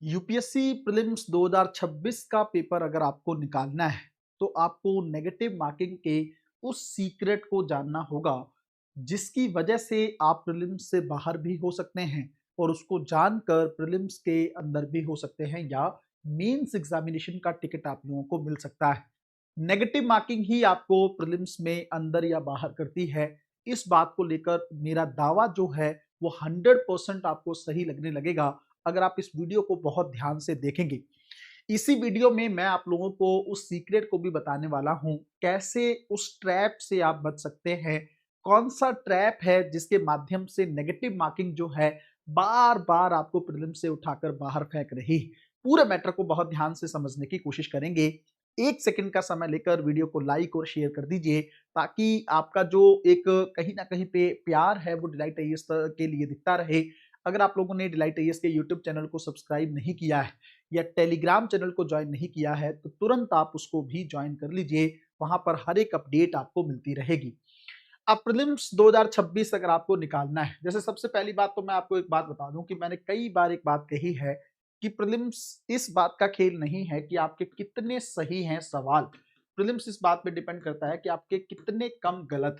UPSC prelims 2026 का paper अगर आपको निकालना है तो आपको नेगेटिव मार्किंग के उस सीक्रेट को जानना होगा जिसकी वजह से आप प्रीलिम्स से बाहर भी हो सकते हैं और उसको जानकर प्रीलिम्स के अंदर भी हो सकते हैं या मेंस एग्जामिनेशन का टिकट आप लोगों को मिल सकता है। नेगेटिव मार्किंग ही आपको प्रीलिम्स में अंदर या बाहर करती है। इस बात को लेकर मेरा दावा जो है वो 100% आपको सही लगने लगेगा अगर आप इस वीडियो को बहुत ध्यान से देखेंगे। इसी वीडियो में मैं आप लोगों को उस सीक्रेट को भी बताने वाला हूं, कैसे उस ट्रैप से आप बच सकते हैं। कौन सा ट्रैप है जिसके माध्यम से नेगेटिव मार्किंग जो है बार बार आपको प्रीलिम से उठाकर बाहर फेंक रही। पूरे मैटर को बहुत ध्यान से समझने की कोशिश करेंगे। 1 सेकंड का समय लेकर वीडियो को लाइक और शेयर कर दीजिए ताकि आपका जो एक कहीं ना कहीं पे प्यार है वो डिलाइट आईएएस के लिए दिखता रहे। अगर आप लोगों ने डिलाइट आईएएस के यूट्यूब चैनल को सब्सक्राइब नहीं किया है या टेलीग्राम चैनल को ज्वाइन नहीं किया है तो तुरंत आप उसको भी ज्वाइन कर लीजिए। वहां पर हर एक अपडेट आपको मिलती रहेगी। अब प्रीलिम्स 2026 अगर आपको निकालना है, जैसे सबसे पहली बात तो मैं आपको एक बात बता दूं कि मैंने कई बार एक बात कही है कि प्रीलिम्स इस बात का खेल नहीं है कि आपके कितने सही हैं सवाल। प्रीलिम्स इस बात पे डिपेंड करता है कि आपके कितने कम गलत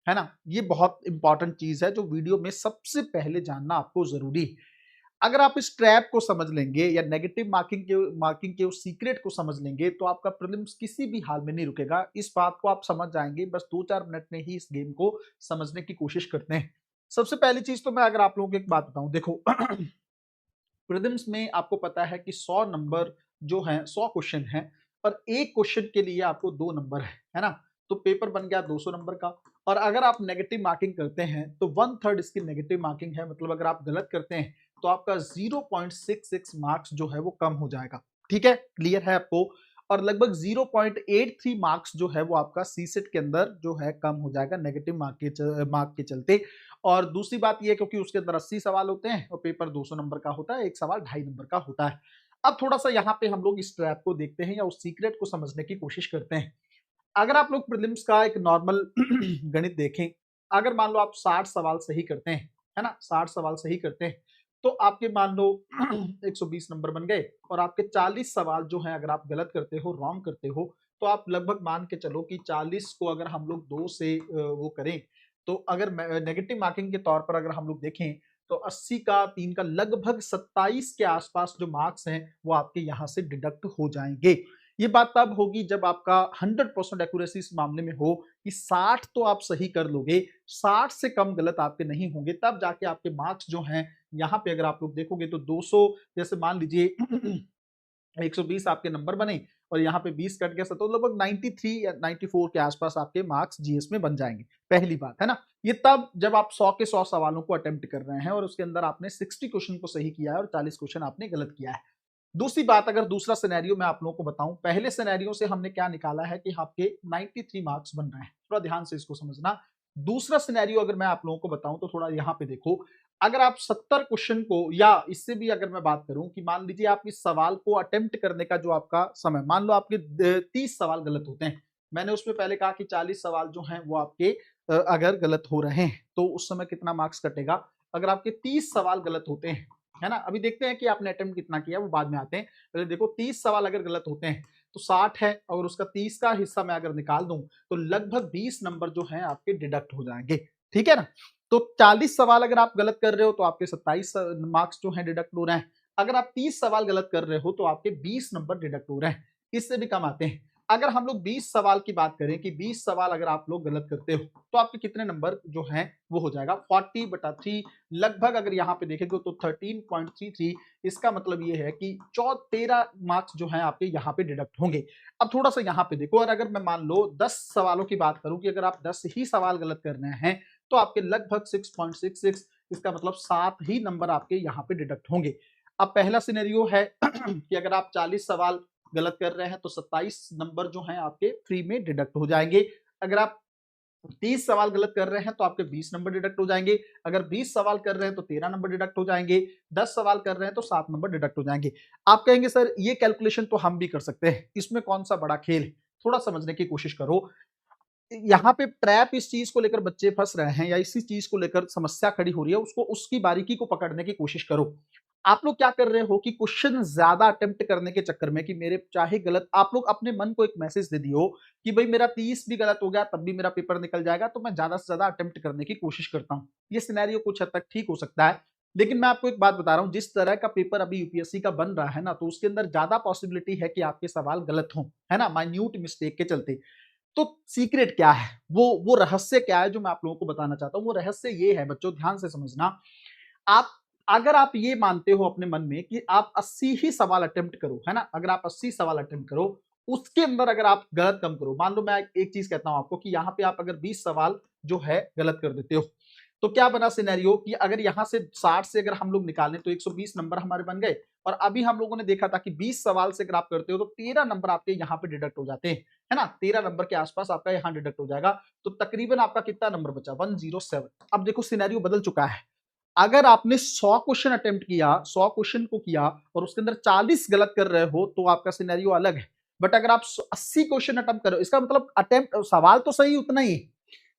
है ना। ये बहुत इंपॉर्टेंट चीज है जो वीडियो में सबसे पहले जानना आपको जरूरी है। अगर आप इस ट्रैप को समझ लेंगे या नेगेटिव मार्किंग के उस सीक्रेट को समझ लेंगे तो आपका प्रीलिम्स किसी भी हाल में नहीं रुकेगा। इस बात को आप समझ जाएंगे, बस 2-4 मिनट में ही इस गेम को समझने की कोशिश करते हैं। सबसे पहली चीज तो मैं अगर आप लोगों को एक बात बताऊं, देखो प्रीलिम्स में आपको पता है कि 100 नंबर जो है 100 क्वेश्चन है और एक क्वेश्चन के लिए आपको 2 नंबर है ना। तो पेपर बन गया 200 नंबर का। और अगर आप नेगेटिव मार्किंग करते हैं तो 1/3 इसकी नेगेटिव मार्किंग है, मतलब अगर आप गलत करते हैं तो आपका 0.66 मार्क्स जो है वो कम हो जाएगा। ठीक है, क्लियर है आपको। और लगभग 0.83 मार्क्स जो है वो आपका सीसेट के अंदर जो है कम हो जाएगा नेगेटिव मार्क के चलते। और दूसरी बात ये, क्योंकि उसके अंदर 80 सवाल होते हैं और पेपर 200 नंबर का होता है, एक सवाल 2.5 नंबर का होता है। अब थोड़ा सा यहाँ पे हम लोग इस ट्रैप को देखते हैं या उस सीक्रेट को समझने की कोशिश करते हैं। अगर आप लोग प्रीलिम्स का एक नॉर्मल गणित देखें, अगर मान लो आप 60 सवाल सही करते हैं, है ना, 60 सवाल सही करते हैं तो आपके मान लो 120 नंबर बन गए। और आपके 40 सवाल जो हैं अगर आप गलत करते हो, रॉन्ग करते हो, तो आप लगभग मान के चलो कि 40 को अगर हम लोग 2 से वो करें तो अगर नेगेटिव मार्किंग के तौर पर अगर हम लोग देखें तो 80 का 3 का लगभग 27 के आसपास जो मार्क्स हैं वो आपके यहाँ से डिडक्ट हो जाएंगे। ये बात तब होगी जब आपका 100% एक्यूरेसी इस मामले में हो कि 60 तो आप सही कर लोगे, 60 से कम गलत आपके नहीं होंगे, तब जाके आपके मार्क्स जो हैं यहाँ पे अगर आप लोग देखोगे तो 200, जैसे मान लीजिए 120 आपके नंबर बने और यहाँ पे 20 कट गया तो लगभग 93 या 94 के आसपास आपके मार्क्स जीएस में बन जाएंगे। पहली बात है ना, ये तब जब आप 100 के 100 सवालों को अटेम्प्ट कर रहे हैं और उसके अंदर आपने 60 क्वेश्चन को सही किया है और 40 क्वेश्चन आपने गलत किया है। दूसरी बात, अगर दूसरा सिनेरियो मैं आप लोगों को बताऊं, पहले सिनेरियो से हमने क्या निकाला है कि आपके 93 मार्क्स बन रहे हैं, थोड़ा ध्यान से इसको समझना। दूसरा सिनेरियो अगर मैं आप लोगों को बताऊं तो थोड़ा यहाँ पे देखो, अगर आप 70 क्वेश्चन को या इससे भी अगर मैं बात करूं कि मान लीजिए आप इस सवाल को अटेम्प्ट करने का जो आपका समय, मान लो आपके 30 सवाल गलत होते हैं। मैंने उसमें पहले कहा कि 40 सवाल जो हैं वो आपके अगर गलत हो रहे हैं तो उस समय कितना मार्क्स कटेगा। अगर आपके 30 सवाल गलत होते हैं, है ना, अभी देखते हैं कि आपने अटेम्प्ट कितना किया वो बाद में आते हैं। पहले देखो 30 सवाल अगर गलत होते हैं तो 60 है और उसका 30 का हिस्सा मैं अगर निकाल दूं तो लगभग 20 नंबर जो हैं आपके डिडक्ट हो जाएंगे। ठीक है ना। तो 40 सवाल अगर आप गलत कर रहे हो तो आपके 27 मार्क्स जो हैं डिडक्ट हो रहे हैं। अगर आप 30 सवाल गलत कर रहे हो तो आपके 20 नंबर डिडक्ट हो रहे हैं। इससे भी कम आते हैं। अगर हम लोग 20 सवाल की बात करें कि 20 सवाल अगर आप लोग गलत करते हो तो आपके कितने नंबर जो हैं वो हो जाएगा 40/3, लगभग अगर यहाँ पे देखेंगे तो 13.33। इसका मतलब ये है कि 13 मार्क्स जो हैं आपके यहाँ पे डिडक्ट होंगे। अब थोड़ा सा यहाँ पे देखो, और अगर मैं मान लो 10 सवालों की बात करूं कि अगर आप 10 ही सवाल गलत कर रहे हैं तो आपके लगभग 6.66, इसका मतलब 7 ही नंबर आपके यहाँ पे डिडक्ट होंगे। अब पहला सिनेरियो है कि अगर आप 40 सवाल गलत कर रहे हैं तो 27 नंबर जो हैं आपके फ्री में डिडक्ट हो जाएंगे। अगर आप 30 सवाल गलत कर रहे हैं तो आपके 20 नंबर डिडक्ट हो जाएंगे। अगर 20 सवाल कर रहे हैं तो 13 नंबर डिडक्ट हो जाएंगे। 10 सवाल कर रहे हैं तो 7 नंबर डिडक्ट हो जाएंगे। आप कहेंगे सर ये कैलकुलेशन तो हम भी कर सकते हैं, इसमें कौन सा बड़ा खेल है। थोड़ा समझने की कोशिश करो। यहाँ पे ट्रैप इस चीज को लेकर बच्चे फंस रहे हैं या इसी चीज को लेकर समस्या खड़ी हो रही है, उसको उसकी बारीकी को पकड़ने की कोशिश करो। आप लोग क्या कर रहे हो कि क्वेश्चन ज्यादा अटेम्प्ट करने के चक्कर में कि मेरे चाहे गलत, आप लोग अपने मन को एक मैसेज दे दियो कि भाई मेरा 30 भी गलत हो गया तब भी मेरा पेपर निकल जाएगा, तो मैं ज्यादा से ज्यादा अटेम्प्ट करने की कोशिश करता हूं। ये सिनेरियो कुछ हद तक ठीक हो सकता है, लेकिन मैं आपको एक बात बता रहा हूं, जिस तरह का पेपर अभी यूपीएससी का बन रहा है ना, तो उसके अंदर ज्यादा पॉसिबिलिटी है कि आपके सवाल गलत हों, है ना, माइन्यूट मिस्टेक के चलते। तो सीक्रेट क्या है, वो रहस्य क्या है जो मैं आप लोगों को बताना चाहता हूं। वो रहस्य ये है बच्चों, ध्यान से समझना। आप अगर आप ये मानते हो अपने मन में कि आप 80 ही सवाल अटेम्प्ट करो, है ना, अगर आप 80 सवाल अटेम्प्ट करो, उसके अंदर अगर आप गलत कम करो, मान लो मैं एक चीज कहता हूं आपको कि यहां पे आप अगर 20 सवाल जो है गलत कर देते हो, तो क्या बना सिनेरियो कि अगर यहां से 60 से अगर हम लोग निकालें तो 120 नंबर हमारे बन गए। और अभी हम लोगों ने देखा था कि 20 सवाल से अगर आप करते हो तो 13 नंबर आपके यहाँ पे डिडक्ट हो जाते हैं, है ना, 13 नंबर के आसपास आपका यहाँ डिडक्ट हो जाएगा। तो तकरीबन आपका कितना नंबर बचा, 107। अब देखो सिनेरियो बदल चुका है। अगर आपने 100 क्वेश्चन अटेम्प्ट किया, 100 क्वेश्चन को किया और उसके अंदर 40 गलत कर रहे हो, तो आपका सिनेरियो अलग है। बट अगर आप 80 क्वेश्चन अटेम्प्ट कर रहे हो, इसका मतलब अटेम्प्ट सवाल तो सही उतना ही,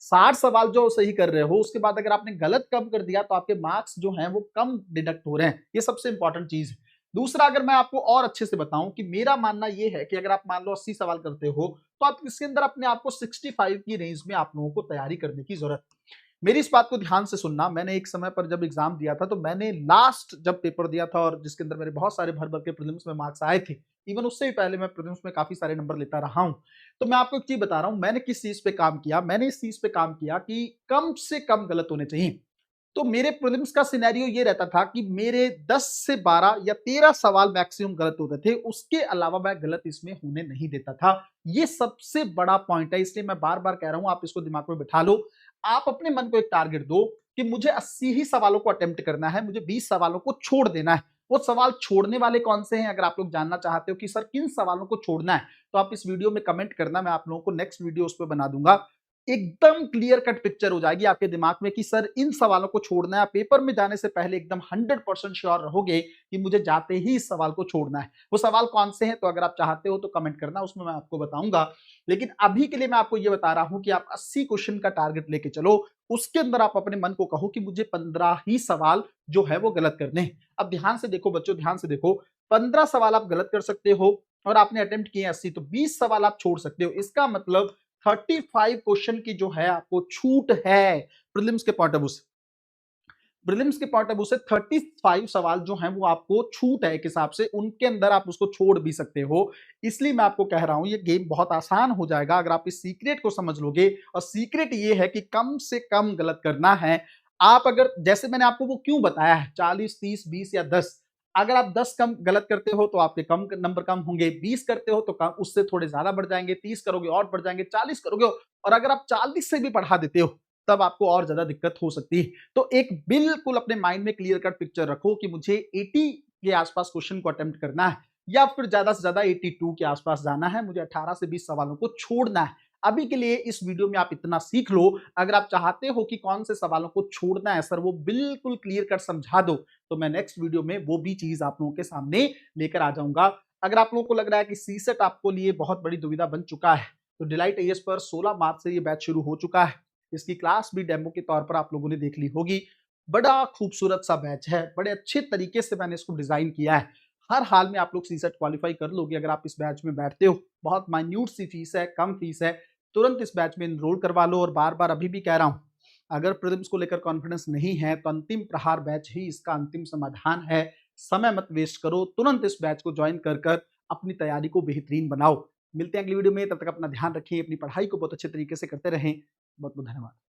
60 सवाल जो सही कर रहे हो, उसके बाद अगर आपने गलत कम कर दिया तो आपके मार्क्स जो हैं वो कम डिडक्ट हो रहे हैं। ये सबसे इंपॉर्टेंट चीज है। दूसरा, अगर मैं आपको और अच्छे से बताऊं कि मेरा मानना यह है कि अगर आप मान लो 80 सवाल करते हो, तो आप इसके अंदर अपने आप को 65 की रेंज में आप लोगों को तैयारी करने की जरूरत है। मेरी इस बात को ध्यान से सुनना। मैंने एक समय पर जब एग्जाम दिया था, तो मैंने लास्ट जब पेपर दिया था और जिसके अंदर मेरे बहुत सारे भर भर के प्रीलिम्स में मार्क्स आए थे, इवन उससे भी पहले मैं प्रीलिम्स में काफी सारे नंबर लेता रहा हूं। तो मैं आपको एक चीज बता रहा हूं, मैंने किस चीज पे काम किया। मैंने इस चीज पे काम किया कि कम से कम गलत होने चाहिए। तो मेरे प्रीलिम्स का सिनेरियो ये रहता था कि मेरे 10 से 12 या 13 सवाल मैक्सिमम गलत होते थे, उसके अलावा मैं गलत इसमें होने नहीं देता था। ये सबसे बड़ा पॉइंट है, इसलिए मैं बार बार कह रहा हूं, आप इसको दिमाग में बिठा लो। आप अपने मन को एक टारगेट दो कि मुझे 80 ही सवालों को अटेम्प्ट करना है, मुझे 20 सवालों को छोड़ देना है। वो सवाल छोड़ने वाले कौन से हैं, अगर आप लोग जानना चाहते हो कि सर किन सवालों को छोड़ना है, तो आप इस वीडियो में कमेंट करना, मैं आप लोगों को नेक्स्ट वीडियो उस पर बना दूंगा। एकदम क्लियर कट पिक्चर हो जाएगी आपके दिमाग में कि सर इन सवालों को छोड़ना है। पेपर में जाने से पहले एकदम 100% श्योर रहोगे कि मुझे जाते ही इस सवाल को छोड़ना है। वो सवाल कौन से हैं, तो अगर आप चाहते हो तो कमेंट करना, उसमें मैं आपको बताऊंगा। लेकिन अभी के लिए मैं आपको ये बता रहा हूं कि आप 80 क्वेश्चन का टारगेट लेके चलो। उसके अंदर आप अपने मन को कहो कि मुझे 15 ही सवाल जो है वो गलत करने हैं। अब ध्यान से देखो बच्चों, ध्यान से देखो, 15 सवाल आप गलत कर सकते हो और आपने अटेम्प्ट किए 80, तो 20 सवाल आप छोड़ सकते हो। इसका मतलब 35 क्वेश्चन की जो है आपको छूट है प्रीलिम्स के पॉइंट ऑफ व्यू से। प्रीलिम्स के पॉइंट ऑफ व्यू से 35 सवाल जो हैं वो आपको छूट है, एक हिसाब से उनके अंदर आप उसको छोड़ भी सकते हो। इसलिए मैं आपको कह रहा हूं ये गेम बहुत आसान हो जाएगा अगर आप इस सीक्रेट को समझ लोगे। और सीक्रेट ये है कि कम से कम गलत करना है। आप अगर, जैसे मैंने आपको वो क्यों बताया है, 40, 30, 20 या 10, अगर आप 10 कम गलत करते हो तो आपके कम नंबर कम होंगे, 20 करते हो तो कम, उससे थोड़े ज्यादा बढ़ जाएंगे, 30 करोगे और बढ़ जाएंगे, 40 करोगे और अगर आप 40 से भी बढ़ा देते हो तब आपको और ज्यादा दिक्कत हो सकती है। तो एक बिल्कुल अपने माइंड में क्लियर कट पिक्चर रखो कि मुझे 80 के आसपास क्वेश्चन को अटेम्प्ट करना है या फिर ज्यादा से ज्यादा 82 के आसपास जाना है, मुझे 18 से 20 सवालों को छोड़ना है। अभी के लिए इस वीडियो में आप इतना सीख लो। अगर आप चाहते हो कि कौन से सवालों को छोड़ना है सर, वो बिल्कुल क्लियर कट समझा दो, तो मैं नेक्स्ट वीडियो में वो भी चीज आप लोगों के सामने लेकर आ जाऊंगा। अगर आप लोगों को लग रहा है कि सीसेट आपको लिए बहुत बड़ी दुविधा बन चुका है, तो डिलाइट आईएएस पर 16 मार्च से ये बैच शुरू हो चुका है। इसकी क्लास भी डेमो के तौर पर आप लोगों ने देख ली होगी। बड़ा खूबसूरत सा बैच है, बड़े अच्छे तरीके से मैंने इसको डिजाइन किया है। हर हाल में आप लोग सीसेट क्वालिफाई कर लोगे अगर आप इस बैच में बैठते हो। बहुत माइन्यूट सी फीस है, कम फीस है। तुरंत इस बैच में एनरोल करवा लो। और बार बार अभी भी कह रहा हूं, अगर प्रीलिम्स को लेकर कॉन्फिडेंस नहीं है तो अंतिम प्रहार बैच ही इसका अंतिम समाधान है। समय मत वेस्ट करो, तुरंत इस बैच को ज्वाइन कर कर अपनी तैयारी को बेहतरीन बनाओ। मिलते हैं अगली वीडियो में, तब तक अपना ध्यान रखें, अपनी पढ़ाई को बहुत अच्छे तरीके से करते रहें। बहुत बहुत धन्यवाद।